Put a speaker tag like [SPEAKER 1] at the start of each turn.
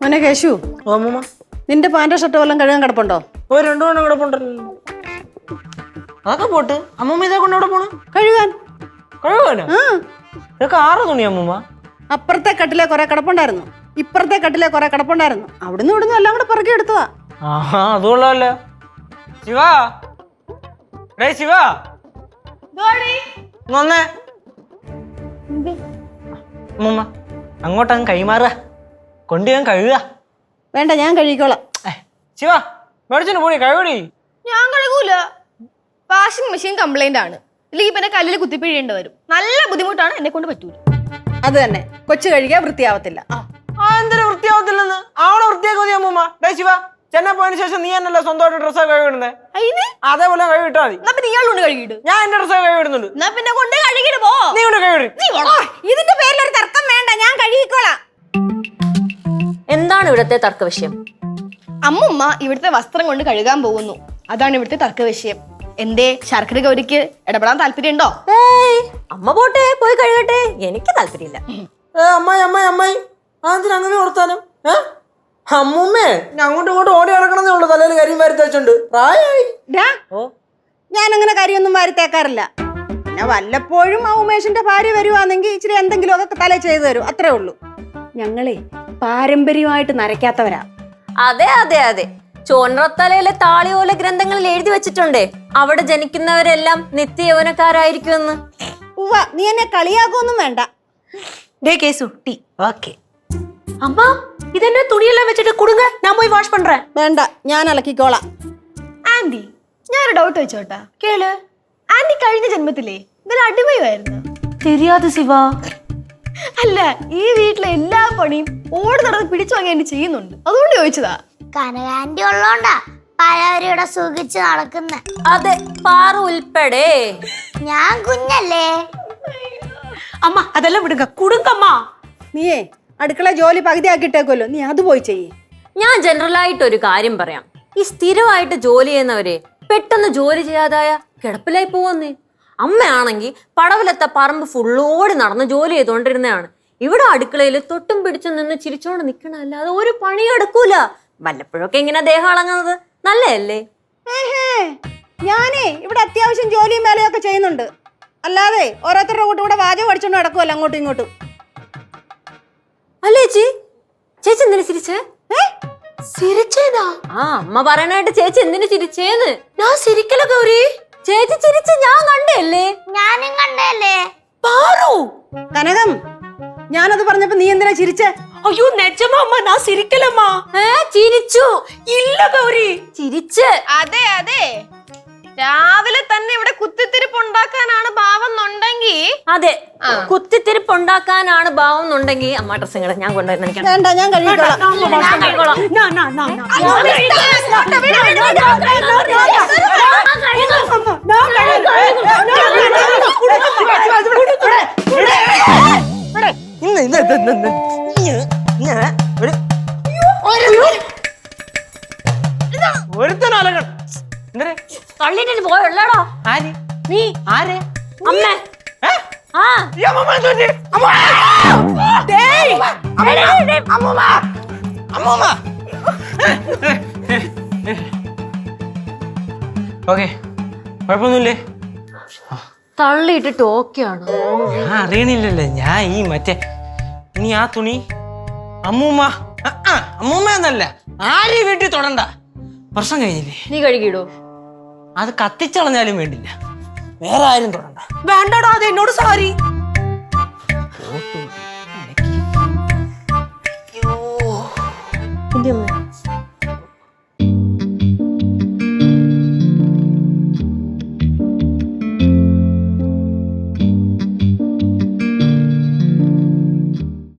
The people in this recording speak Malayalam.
[SPEAKER 1] മോനെ കേശു, നിന്റെ പാൻറ് ഷർട്ട് വല്ലതും കഴുകാൻ കിടപ്പുണ്ടോ?
[SPEAKER 2] ഒരു 2 മണം കിടപ്പുണ്ടല്ലോ. അതൊക്കെ പോട്ട് അമ്മൂമ്മ ഇതേ കൊണ്ട് എവിടെ പോണു?
[SPEAKER 1] കഴുകാൻ.
[SPEAKER 2] കഴുകാനോ? ഇതൊക്കെ 6 തുണി അമ്മൂമ്മ.
[SPEAKER 1] അപ്പുറത്തെ കട്ടിലെ കുറെ കിടപ്പുണ്ടായിരുന്നു, ഇപ്പുറത്തെ കട്ടിലെ കുറെ കിടപ്പുണ്ടായിരുന്നു. അവിടുന്ന് ഇവിടുന്ന് എല്ലാം കൂടെ പറക്കി എടുത്തതാ.
[SPEAKER 2] അതുകൊള്ളാലോ. ശിവ, ശിവ വന്നേ. അമ്മൂമ്മ അങ്ങോട്ടങ്ങ് കൈമാറുക, കൊണ്ട് ഞാൻ കഴുകുക.
[SPEAKER 1] വേണ്ട, ഞാൻ കഴുകിക്കോളാം.
[SPEAKER 2] ശിവ മേടിച്ചു പോണി കഴുകടി.
[SPEAKER 3] ഞാൻ കഴുകൂല, വാഷിംഗ് മെഷീൻ കംപ്ലൈന്റ് ആണ്. ഇല്ലെങ്കിൽ പിന്നെ കല്ലിൽ കുത്തിപ്പിഴേണ്ടി വരും. നല്ല ബുദ്ധിമുട്ടാണ്, എന്നെ കൊണ്ട് പറ്റൂല.
[SPEAKER 1] അത് തന്നെ, കൊച്ചു കഴുകിയാ വൃത്തിയാവത്തില്ല.
[SPEAKER 2] എന്തൊരു വൃത്തിയാവത്തില്ലെന്ന് അവിടെ വൃത്തിയാക്കി മതി അമ്മൂമ്മ. ശിവ ചെന്നൈ പോയതിനു ശേഷം നീ എന്നല്ല സ്വന്തമായിട്ട് ഡ്രസ്സൊക്കെ കഴുകിടുന്നേ. അതേപോലെ കഴുകിട്ടാ മതി.
[SPEAKER 3] ഇയാളോട് കഴുകിയിട്ട്
[SPEAKER 2] ഞാൻ എന്റെ ഡ്രസ്സൊക്കെ കഴുകിടുന്നുണ്ട്.
[SPEAKER 3] എന്നാ പിന്നെ കൊണ്ട് കഴുകിട്ട് പോ.
[SPEAKER 2] നീ കൊണ്ട് കഴുകി.
[SPEAKER 1] ഇതിന്റെ പേരിൽ ഒരു തർക്കം വേണ്ട, ഞാൻ കഴുകിക്കോളാം.
[SPEAKER 4] എന്താണ് ഇവിടുത്തെ തർക്ക വിഷയം?
[SPEAKER 3] അമ്മുമ്മ ഇവിടുത്തെ വസ്ത്രം കൊണ്ട് കഴുകാൻ പോകുന്നു, അതാണ് ഇവിടുത്തെ തർക്ക വിഷയം. എന്തേ ശർക്കര ഗൗരിക്ക് ഇടപെടാൻ താല്പര്യമുണ്ടോ?
[SPEAKER 4] അമ്മ പോട്ടെ, പോയി കഴുകട്ടെ, എനിക്ക് താല്പര്യമില്ല.
[SPEAKER 2] അമ്മായി അമ്മായി അമ്മായി അതിനങ്ങനെ കൊടുത്താലും അമ്മൂമ്മേ അങ്ങോട്ടും ഇങ്ങോട്ടും ഓടി നടക്കണമെന്നേ ഉള്ളു. തലയിൽ കരിയും വാരി തേച്ചുണ്ട്. പ്രായമായി.
[SPEAKER 1] ഞാൻ അങ്ങനെ കരിയൊന്നും വാരി തേക്കാറില്ല. പിന്നെ വല്ലപ്പോഴും ആ ഉമേഷിന്റെ ഭാര്യ വരുവാണെങ്കിൽ ഇച്ചിരി എന്തെങ്കിലുമൊക്കെ തല ചെയ്തു തരും, അത്രേ ഉള്ളൂ. ഞങ്ങളെ പാരമ്പര്യമായിട്ട് നരയ്ക്കാത്തവരാ.
[SPEAKER 4] അതെ അതെ അതെ, ചോനറത്തലയിലെ താളിയോല ഗ്രന്ഥങ്ങളിൽ എഴുതി വെച്ചിട്ടുണ്ടേ അവിടെ ജനിക്കുന്നവരെല്ലാം നിത്യയൗവനക്കാരായിരിക്കുമെന്ന്.
[SPEAKER 1] ഉവ്വ, നീ എന്നെ കളിയാക്കൊന്നും വേണ്ട.
[SPEAKER 4] അമ്മ ഇതെന്നെ തുണിയെല്ലാം വെച്ചിട്ട് കൊടുങ്ക, ഞാൻ പോയി വാഷ് പண்றேன்.
[SPEAKER 1] വേണ്ട, ഞാൻ അലക്കിക്കോളാം.
[SPEAKER 3] ആന്റി, ഞാനൊരു ഡൗട്ട് വെച്ചോട്ടാ.
[SPEAKER 4] കേള്.
[SPEAKER 3] ആന്റി കഴിഞ്ഞ ജന്മത്തിലേ ഇതിൽ അടിമയായിരുന്നു?
[SPEAKER 4] தெரியாது சிவா.
[SPEAKER 3] അല്ല, ഈ വീട്ടിലെ എല്ലാ പണിയും ഓടി നടന്ന് പിടിച്ചു വാങ്ങി ആന്റി ചെയ്യുന്നുണ്ട്, അതുകൊണ്ട് ചോദിച്ചതാ.
[SPEAKER 5] കനകാന്റി ഉള്ളോണ്ടാ പലവരുടെ സുഖിച്ച് നടക്കുന്ന.
[SPEAKER 4] അതെ, പാറു ഉൾപ്പെടെ.
[SPEAKER 5] ഞാൻ കുഞ്ഞല്ലേ
[SPEAKER 4] അമ്മ, അതെല്ലാം വിടുക, കൊടുക്കമ്മ.
[SPEAKER 1] നീയേ അടുക്കള ജോലി പകുതിയാക്കിയിട്ടേക്കുമല്ലോ, നീ അത് പോയി ചെയ്യേ.
[SPEAKER 4] ഞാൻ ജനറൽ ആയിട്ട് ഒരു കാര്യം പറയാം. ഈ സ്ഥിരമായിട്ട് ജോലി ചെയ്യുന്നവരെ പെട്ടെന്ന് ജോലി ചെയ്യാതായ കിടപ്പിലായി പോവന്നേ. അമ്മയാണെങ്കിൽ പടവിലത്തെ പറമ്പ് ഫുള്ളോടി നടന്ന് ജോലി ചെയ്തോണ്ടിരുന്നതാണ്. ഇവിടെ അടുക്കളയിൽ തൊട്ടും പിടിച്ചു നിന്ന് ചിരിച്ചോണ്ട് നിൽക്കണ, അല്ലാതെ ഒരു പണിയെടുക്കൂല. വല്ലപ്പോഴൊക്കെ ഇങ്ങനെ ദേഹം അളങ്ങുന്നത് നല്ലതല്ലേ?
[SPEAKER 1] ഞാനേ ഇവിടെ അത്യാവശ്യം ജോലിയും വേലയൊക്കെ ചെയ്യുന്നുണ്ട്, അല്ലാതെ ഓരോരുത്തരുടെ കൂടെ വാചകം അടിച്ചോണ്ട് നടക്കുമല്ലോ അങ്ങോട്ടും ഇങ്ങോട്ടും.
[SPEAKER 4] അല്ലേ ചേച്ചി എന്തിനു ചിരിച്ചേ? ചിരിച്ചേനാ? ആ, അമ്മ പറയണായിട്ട് ചേച്ചി എന്തിനു ചിരിച്ചേന്ന്. ഞാൻ ചിരിക്കല ഗൗരി. ചേച്ചി ചിരിച്ച് ഞാൻ കണ്ടല്ലേ?
[SPEAKER 5] ഞാനും കണ്ടല്ലേ.
[SPEAKER 4] പാറു,
[SPEAKER 1] കനകം, ഞാനത് പറഞ്ഞപ്പോ നീ എന്തിനാ ചിരിച്ചേ?
[SPEAKER 4] അയ്യോ നെജമാ അമ്മ, ഞാൻ ചിരിക്കലമ്മ. ചിരിച്ചു ഇല്ല ഗൗരി, ചിരിച്ച്.
[SPEAKER 3] അതെ അതെ, രാവിലെ തന്നെ ഇവിടെ കുത്തിത്തിരിപ്പുണ്ടാക്കാനാണ് ഭാവം എന്നുണ്ടെങ്കിൽ,
[SPEAKER 4] അതെ കുത്തിത്തിരിപ്പുണ്ടാക്കാനാണ് ഭാവം എന്നുണ്ടെങ്കിൽ അമ്മ ഡ്രസ്സും കൂടെ ഞാൻ കൊണ്ടുവരുന്ന.
[SPEAKER 1] വേണ്ട, ഞാൻ കഴുകിക്കോളാം.
[SPEAKER 2] ഒരുത്തനാലകൾ
[SPEAKER 4] തള്ളിട്ട് പോയുള്ളടാ.
[SPEAKER 2] ആര്?
[SPEAKER 4] നീ
[SPEAKER 2] ആരെ?
[SPEAKER 4] അമ്മ.
[SPEAKER 2] ഓക്കെ, കുഴപ്പമൊന്നുമില്ലേ?
[SPEAKER 4] തള്ളിയിട്ടിട്ട് ഓക്കെയാണ്.
[SPEAKER 2] ഞാൻ അറിയണില്ലല്ലേ, ഞാൻ ഈ മറ്റേ ഇനി ആ തുണി അമ്മൂമ്മ അമ്മൂമ്മ എന്നല്ല ആരും വീട്ടിൽ തൊടണ്ട, പ്രശ്നം കഴിഞ്ഞില്ലേ?
[SPEAKER 4] നീ കഴുകിയിടോ?
[SPEAKER 2] അത് കത്തിച്ചളഞ്ഞാലും വേണ്ടില്ല, വേറെ ആരും തൊടണ്ട.
[SPEAKER 4] വേണ്ടടാ, അത് എന്നോട് സാരി.
[SPEAKER 2] അയ്യോ